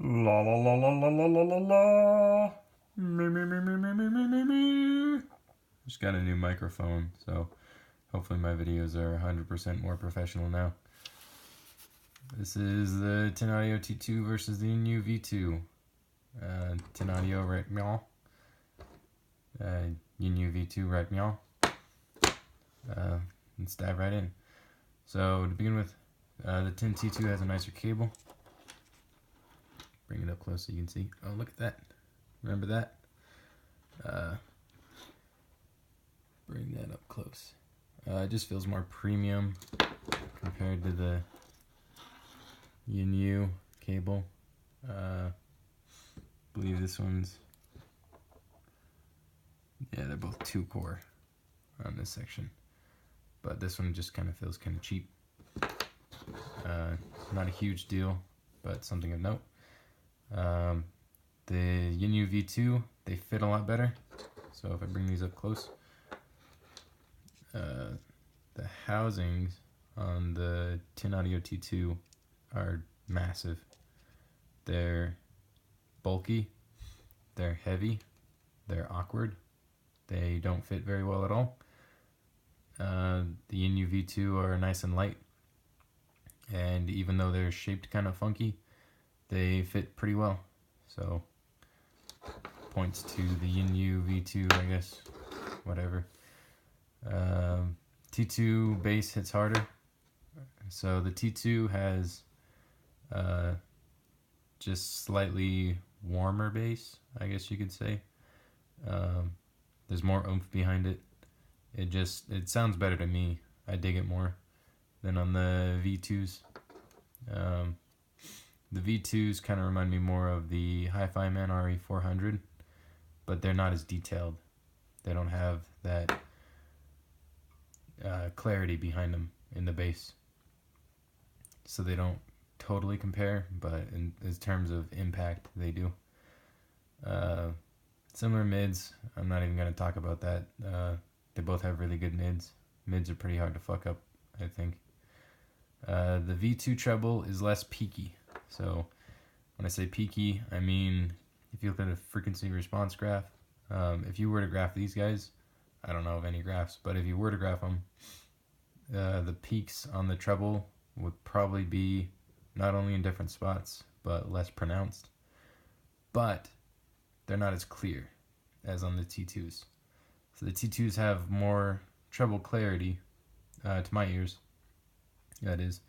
La la la la la la la la la. Me me me me me me me me me. Just got a new microphone, so hopefully my videos are 100% more professional now. This is the Yinyoo T2 versus the Yinyoo V2. Yinyoo right meow. Yinyoo V2 right meow. Let's dive right in. So to begin with, the Tin T2 has a nicer cable. Bring it up close so you can see. Oh, look at that. Remember that? Bring that up close. It just feels more premium compared to the Yinyoo cable. I believe this one's, yeah, they're both 2-core on this section. But this one just kind of feels kind of cheap. Not a huge deal, but something of note. The Yinyoo V2, they fit a lot better. So if I bring these up close, the housings on the Yinyoo T2 are massive. They're bulky, they're heavy, they're awkward, they don't fit very well at all. The Yinyoo V2 are nice and light, and even though they're shaped kind of funky, they fit pretty well. So points to the Yinyoo V2, I guess, whatever. T2 bass hits harder. So the T2 has just slightly warmer bass, I guess you could say. There's more oomph behind it. It sounds better to me. I dig it more than on the V2s. The V2s kind of remind me more of the Hi-Fi Man RE400, but they're not as detailed. They don't have that clarity behind them in the bass. So they don't totally compare, but in terms of impact, they do. Similar mids, I'm not even going to talk about that. They both have really good mids. Mids are pretty hard to fuck up, I think. The V2 treble is less peaky. So when I say peaky, I mean if you look at a frequency response graph, if you were to graph these guys, I don't know of any graphs, but if you were to graph them, the peaks on the treble would probably be not only in different spots, but less pronounced. But they're not as clear as on the T2s. So the T2s have more treble clarity, to my ears, that is.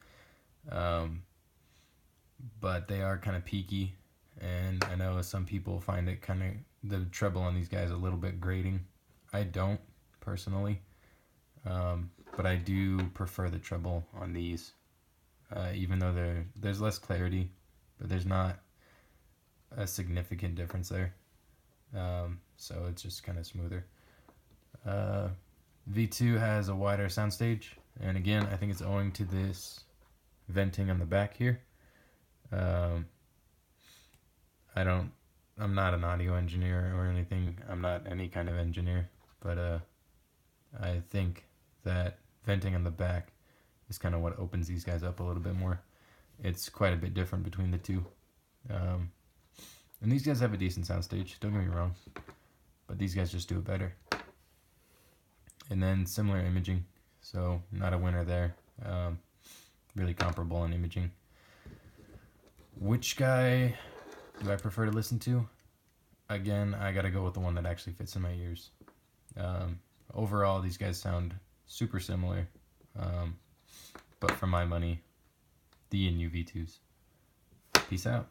But they are kind of peaky, and I know some people find it kind of, the treble on these guys a little bit grating. I don't, personally, but I do prefer the treble on these, even though there's less clarity, but there's not a significant difference there. So it's just kind of smoother. V2 has a wider soundstage, and again, I think it's owing to this venting on the back here. I'm not an audio engineer or anything. I'm not any kind of engineer, but I think that venting on the back is kind of what opens these guys up a little bit more. It's quite a bit different between the two. And these guys have a decent soundstage, don't get me wrong, but these guys just do it better. And then similar imaging, so not a winner there. Really comparable in imaging. Which guy do I prefer to listen to? Again, I gotta go with the one that actually fits in my ears. Overall, these guys sound super similar, but for my money, the Yinyoo V2s. Peace out.